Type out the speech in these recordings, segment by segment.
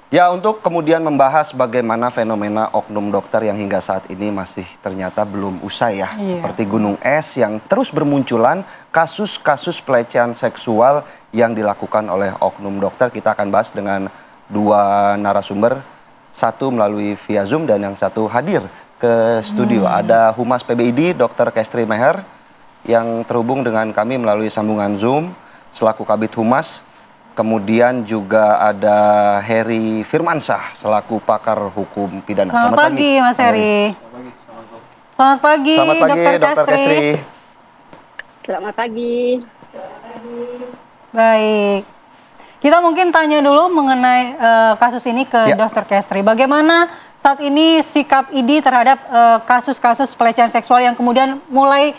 Ya, untuk kemudian membahas bagaimana fenomena oknum dokter yang hingga saat ini masih ternyata belum usai ya. Iya. Seperti gunung es yang terus bermunculan kasus-kasus pelecehan seksual yang dilakukan oleh oknum dokter. Kita akan bahas dengan dua narasumber, satu melalui via Zoom dan yang satu hadir ke studio. Ada Humas PBID, Dr. Kestri Meher, yang terhubung dengan kami melalui sambungan Zoom selaku Kabid Humas. Kemudian juga ada Heri Firmansyah selaku pakar hukum pidana. Selamat pagi, Mas Heri. Selamat pagi, Selamat pagi, Dr. Kestri. Selamat pagi. Baik. Kita mungkin tanya dulu mengenai kasus ini ke Dr. Kestri. Bagaimana saat ini sikap ID terhadap kasus-kasus pelecehan seksual yang kemudian mulai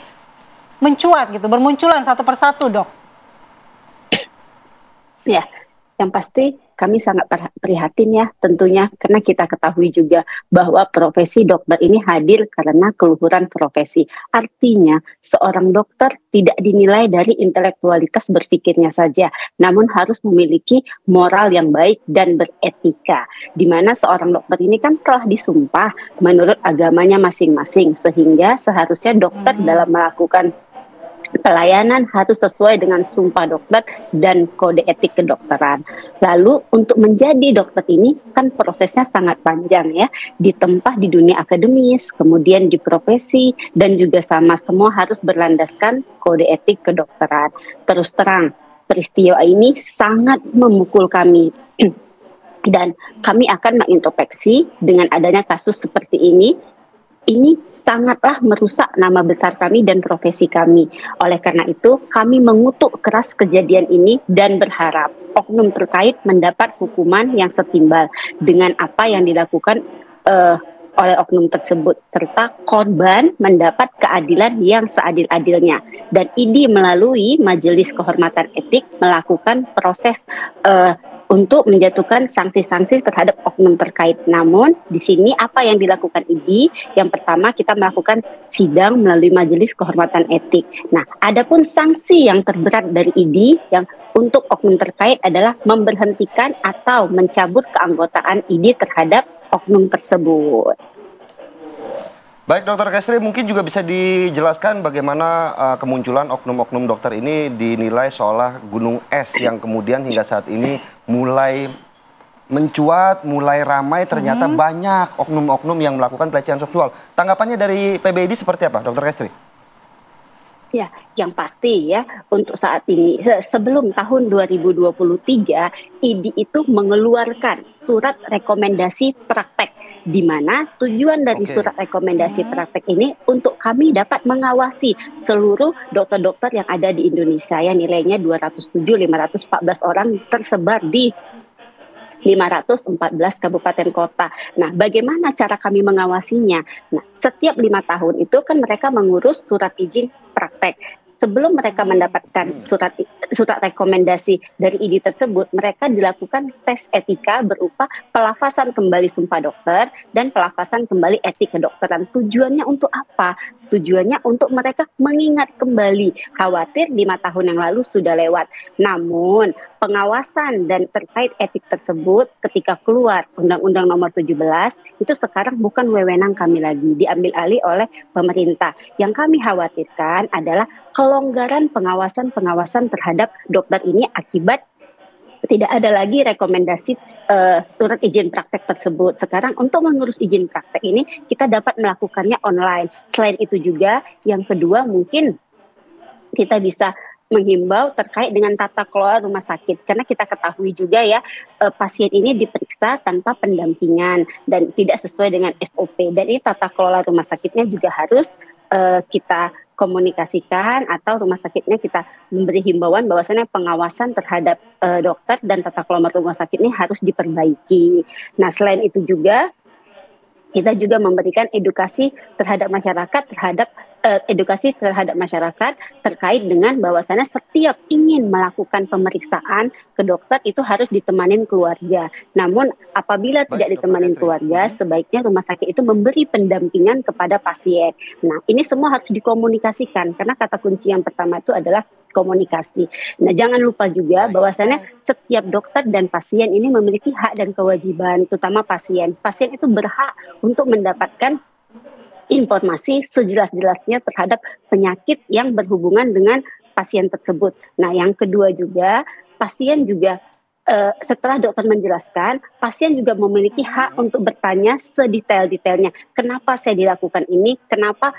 mencuat gitu, bermunculan satu persatu, Dok? Ya, yang pasti kami sangat prihatin ya tentunya, karena kita ketahui juga bahwa profesi dokter ini hadir karena keluhuran profesi. Artinya seorang dokter tidak dinilai dari intelektualitas berpikirnya saja, namun harus memiliki moral yang baik dan beretika. Di mana seorang dokter ini kan telah disumpah menurut agamanya masing-masing, sehingga seharusnya dokter dalam melakukan pelayanan harus sesuai dengan sumpah dokter dan kode etik kedokteran. Lalu untuk menjadi dokter ini kan prosesnya sangat panjang ya, ditempa di dunia akademis, kemudian di profesi, dan juga sama semua harus berlandaskan kode etik kedokteran. Terus terang, peristiwa ini sangat memukul kami. Dan kami akan mengintrospeksi dengan adanya kasus seperti ini sangatlah merusak nama besar kami dan profesi kami. Oleh karena itu, kami mengutuk keras kejadian ini dan berharap oknum terkait mendapat hukuman yang setimbal dengan apa yang dilakukan oleh oknum tersebut, serta korban mendapat keadilan yang seadil-adilnya. Dan ID melalui Majelis Kehormatan Etik melakukan proses untuk menjatuhkan sanksi-sanksi terhadap oknum terkait. Namun di sini apa yang dilakukan ID? Yang pertama, kita melakukan sidang melalui Majelis Kehormatan Etik. Nah, adapun sanksi yang terberat dari ID yang untuk oknum terkait adalah memberhentikan atau mencabut keanggotaan ID terhadap oknum tersebut. Baik, Dr. Kestri, mungkin juga bisa dijelaskan bagaimana kemunculan oknum-oknum dokter ini dinilai seolah gunung es yang kemudian hingga saat ini mulai mencuat, mulai ramai, ternyata banyak oknum-oknum yang melakukan pelecehan seksual. Tanggapannya dari PBID seperti apa, Dr. Kestri? Ya, yang pasti ya, untuk saat ini, sebelum tahun 2023, ID itu mengeluarkan surat rekomendasi praktek, di mana tujuan dari surat rekomendasi praktek ini untuk kami dapat mengawasi seluruh dokter-dokter yang ada di Indonesia, yang nilainya 514 orang tersebar di 514 kabupaten kota. Nah, bagaimana cara kami mengawasinya? Nah, setiap 5 tahun itu kan mereka mengurus surat izin praktek. Sebelum mereka mendapatkan surat rekomendasi dari ID tersebut, mereka dilakukan tes etika berupa pelafasan kembali sumpah dokter dan pelafasan kembali etik kedokteran. Tujuannya untuk apa? Tujuannya untuk mereka mengingat kembali. Khawatir 5 tahun yang lalu sudah lewat. Namun, pengawasan dan terkait etik tersebut ketika keluar Undang-Undang Nomor 17 itu sekarang bukan wewenang kami lagi, diambil alih oleh pemerintah. Yang kami khawatirkan adalah kelonggaran pengawasan terhadap dokter ini akibat tidak ada lagi rekomendasi surat izin praktek tersebut. Sekarang untuk mengurus izin praktek ini kita dapat melakukannya online. Selain itu juga yang kedua mungkin kita bisa menghimbau terkait dengan tata kelola rumah sakit, karena kita ketahui juga ya pasien ini diperiksa tanpa pendampingan dan tidak sesuai dengan SOP, dan ini tata kelola rumah sakitnya juga harus kita komunikasikan, atau rumah sakitnya kita memberi himbauan bahwasanya pengawasan terhadap dokter dan tata kelola rumah sakit ini harus diperbaiki. Nah, selain itu juga kita juga memberikan edukasi terhadap masyarakat terhadap edukasi terhadap masyarakat terkait dengan bahwasannya setiap ingin melakukan pemeriksaan ke dokter itu harus ditemanin keluarga. Namun apabila Baik, tidak Dr. ditemanin Kestri. keluarga, sebaiknya rumah sakit itu memberi pendampingan kepada pasien. Nah, ini semua harus dikomunikasikan karena kata kunci yang pertama itu adalah komunikasi. Nah, jangan lupa juga Baik. bahwasannya setiap dokter dan pasien ini memiliki hak dan kewajiban, terutama pasien. Pasien itu berhak untuk mendapatkan informasi sejelas-jelasnya terhadap penyakit yang berhubungan dengan pasien tersebut. Nah, yang kedua juga, pasien juga setelah dokter menjelaskan, pasien juga memiliki hak untuk bertanya sedetail-detailnya. Kenapa saya dilakukan ini? Kenapa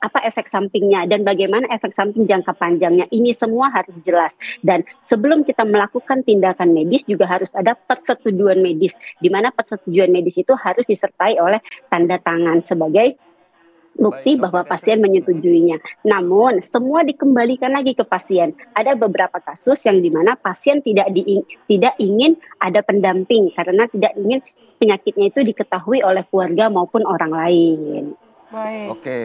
apa efek sampingnya dan bagaimana efek samping jangka panjangnya? Ini semua harus jelas. Dan sebelum kita melakukan tindakan medis juga harus ada persetujuan medis, di mana persetujuan medis itu harus disertai oleh tanda tangan sebagai bukti Baik, bahwa Dr. pasien Kestri. menyetujuinya. Namun, semua dikembalikan lagi ke pasien. Ada beberapa kasus yang dimana pasien tidak ingin ada pendamping karena tidak ingin penyakitnya itu diketahui oleh keluarga maupun orang lain. Baik. Oke,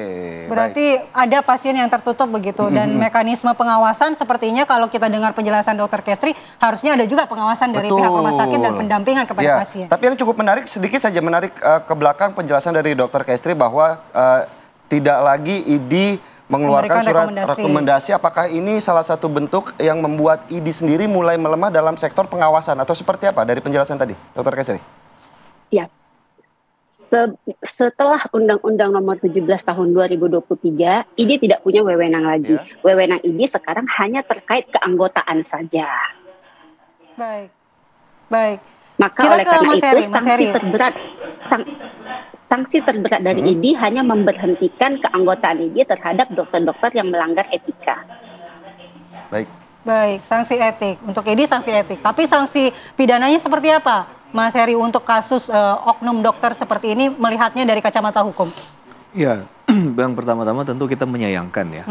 Berarti ada pasien yang tertutup begitu dan mekanisme pengawasan sepertinya kalau kita dengar penjelasan Dokter Kestri harusnya ada juga pengawasan dari pihak rumah sakit dan pendampingan kepada Ya, pasien. tapi yang cukup menarik, sedikit saja menarik ke belakang penjelasan dari Dokter Kestri bahwa tidak lagi ID mengeluarkan Memberikan surat rekomendasi. rekomendasi. Apakah ini salah satu bentuk yang membuat ID sendiri mulai melemah dalam sektor pengawasan atau seperti apa dari penjelasan tadi, Dokter Kestri? Ya. Setelah Undang-Undang Nomor 17 Tahun 2023, ID tidak punya wewenang lagi. Ya. Wewenang ID sekarang hanya terkait keanggotaan saja. Baik. Baik. Maka Kita oleh ke karena Mas itu Heri, Mas sanksi Heri. terberat sanksi terberat dari ID hanya memberhentikan keanggotaan ID terhadap dokter-dokter yang melanggar etika. Baik. Baik, sanksi etik. Untuk ini sanksi etik. Tapi sanksi pidananya seperti apa, Mas Heri, untuk kasus oknum dokter seperti ini melihatnya dari kacamata hukum? Ya, yang pertama-tama tentu kita menyayangkan ya.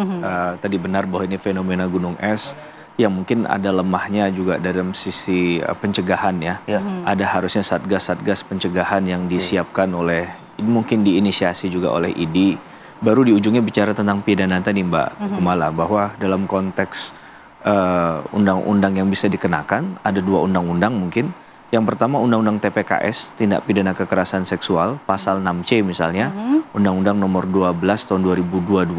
Tadi benar bahwa ini fenomena gunung es yang mungkin ada lemahnya juga dalam sisi pencegahan ya. Ada harusnya satgas-satgas pencegahan yang disiapkan oleh, mungkin diinisiasi juga oleh ID. Baru di ujungnya bicara tentang pidana tadi Mbak Kumala, bahwa dalam konteks undang-undang yang bisa dikenakan, ada dua undang-undang mungkin. Yang pertama Undang-Undang TPKS, Tindak Pidana Kekerasan Seksual, pasal 6C misalnya, Undang-Undang Nomor 12 Tahun 2022,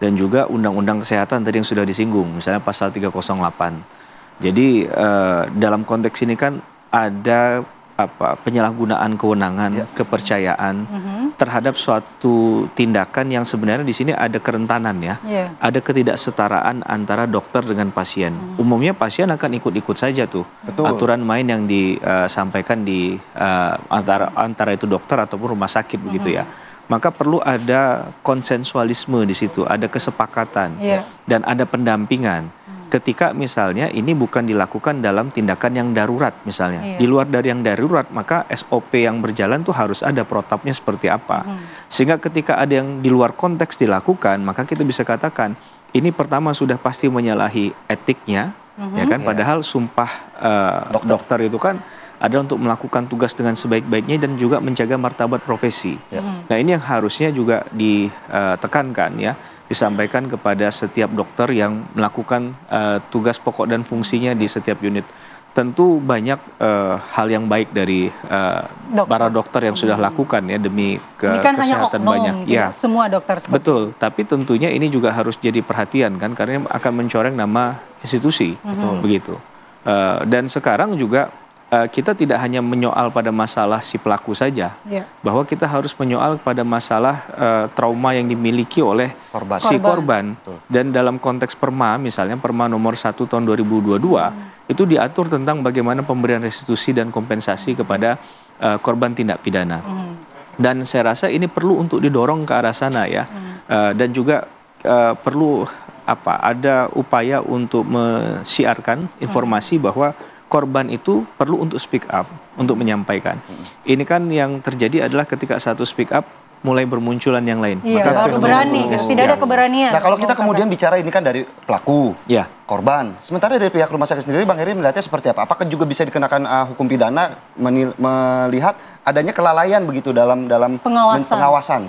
dan juga Undang-Undang Kesehatan tadi yang sudah disinggung, misalnya pasal 308. Jadi dalam konteks ini kan ada penyalahgunaan kewenangan, kepercayaan terhadap suatu tindakan yang sebenarnya di sini ada kerentanan ya, ada ketidaksetaraan antara dokter dengan pasien. Umumnya pasien akan ikut-ikut saja tuh aturan main yang disampaikan di antara itu dokter ataupun rumah sakit begitu ya. Maka perlu ada konsensualisme di situ, ada kesepakatan dan ada pendampingan. Ketika misalnya ini bukan dilakukan dalam tindakan yang darurat misalnya. Di luar dari yang darurat, maka SOP yang berjalan tuh harus ada protapnya seperti apa. Sehingga ketika ada yang di luar konteks dilakukan, maka kita bisa katakan ini pertama sudah pasti menyalahi etiknya, ya kan? Padahal sumpah dokter itu kan ada untuk melakukan tugas dengan sebaik-baiknya dan juga menjaga martabat profesi. Nah, ini yang harusnya juga ditekankan ya, disampaikan kepada setiap dokter yang melakukan tugas pokok dan fungsinya di setiap unit. Tentu banyak hal yang baik dari para dokter yang sudah lakukan ya demi ini kan kesehatan hanya oknum, banyak. ya, semua dokter seperti betul. Tapi tentunya ini juga harus jadi perhatian kan, karena akan mencoreng nama institusi, begitu. Dan sekarang juga kita tidak hanya menyoal pada masalah si pelaku saja, bahwa kita harus menyoal pada masalah trauma yang dimiliki oleh si korban. Dan dalam konteks Perma, misalnya Perma nomor 1 tahun 2022, itu diatur tentang bagaimana pemberian restitusi dan kompensasi kepada korban tindak pidana. Dan saya rasa ini perlu untuk didorong ke arah sana ya, dan juga perlu ada upaya untuk mensiarkan informasi bahwa korban itu perlu untuk speak up, untuk menyampaikan. Ini kan yang terjadi adalah ketika satu speak up, mulai bermunculan yang lain. Maka baru berani, tidak ada keberanian. Nah, kalau kita kemudian bicara ini kan dari pelaku, korban. Sementara dari pihak rumah sakit sendiri, Bang Heri melihatnya seperti apa? Apakah juga bisa dikenakan hukum pidana melihat adanya kelalaian begitu dalam pengawasan?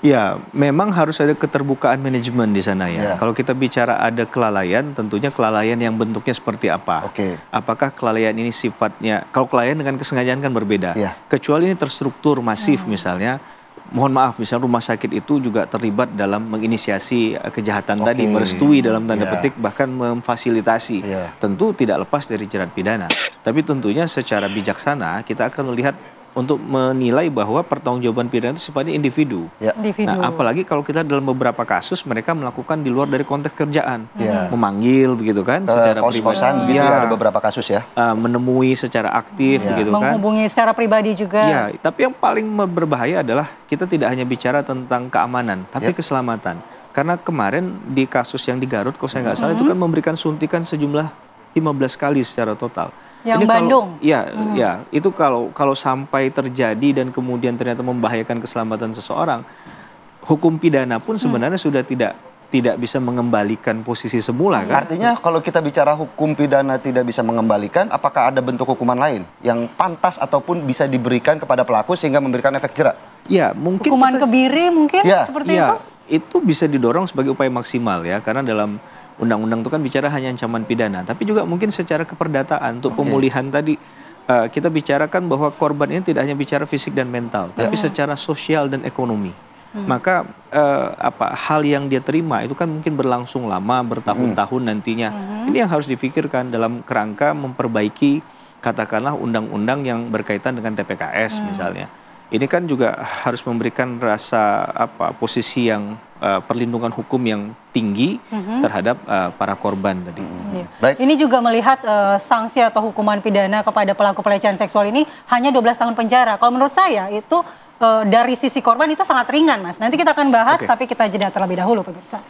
Ya, memang harus ada keterbukaan manajemen di sana ya. Ya. Kalau kita bicara ada kelalaian, tentunya kelalaian yang bentuknya seperti apa. Oke. Apakah kelalaian ini sifatnya, kalau kelalaian dengan kesengajaan kan berbeda. Ya. Kecuali ini terstruktur masif misalnya, mohon maaf misalnya rumah sakit itu juga terlibat dalam menginisiasi kejahatan tadi, merestui dalam tanda petik, bahkan memfasilitasi. Tentu tidak lepas dari jerat pidana. Tapi tentunya secara bijaksana kita akan melihat untuk menilai bahwa pertanggungjawaban pidana itu sifatnya individu. Nah, apalagi kalau kita dalam beberapa kasus mereka melakukan di luar dari konteks kerjaan, memanggil begitu kan, secara pribadi, ada beberapa kasus ya, menemui secara aktif, begitu kan, menghubungi secara pribadi juga. Ya, tapi yang paling berbahaya adalah kita tidak hanya bicara tentang keamanan, tapi keselamatan. Karena kemarin di kasus yang di Garut, kalau saya nggak salah itu kan memberikan suntikan sejumlah 15 kali secara total. Yang ini Bandung. Ya, itu kalau sampai terjadi dan kemudian ternyata membahayakan keselamatan seseorang, hukum pidana pun sebenarnya sudah tidak bisa mengembalikan posisi semula kan? Artinya kalau kita bicara hukum pidana tidak bisa mengembalikan, apakah ada bentuk hukuman lain yang pantas ataupun bisa diberikan kepada pelaku sehingga memberikan efek jerak? Ya, mungkin hukuman kebiri mungkin seperti itu? Itu bisa didorong sebagai upaya maksimal ya, karena dalam undang-undang itu kan bicara hanya ancaman pidana, tapi juga mungkin secara keperdataan untuk pemulihan tadi kita bicarakan bahwa korban ini tidak hanya bicara fisik dan mental, tapi secara sosial dan ekonomi. Maka hal yang dia terima itu kan mungkin berlangsung lama, bertahun-tahun nantinya. Ini yang harus difikirkan dalam kerangka memperbaiki katakanlah undang-undang yang berkaitan dengan TPKS misalnya. Ini kan juga harus memberikan rasa posisi yang perlindungan hukum yang tinggi terhadap para korban tadi. Baik. Ini juga melihat sanksi atau hukuman pidana kepada pelaku pelecehan seksual ini hanya 12 tahun penjara. Kalau menurut saya itu dari sisi korban itu sangat ringan, Mas. Nanti kita akan bahas, tapi kita jeda terlebih dahulu, pemirsa.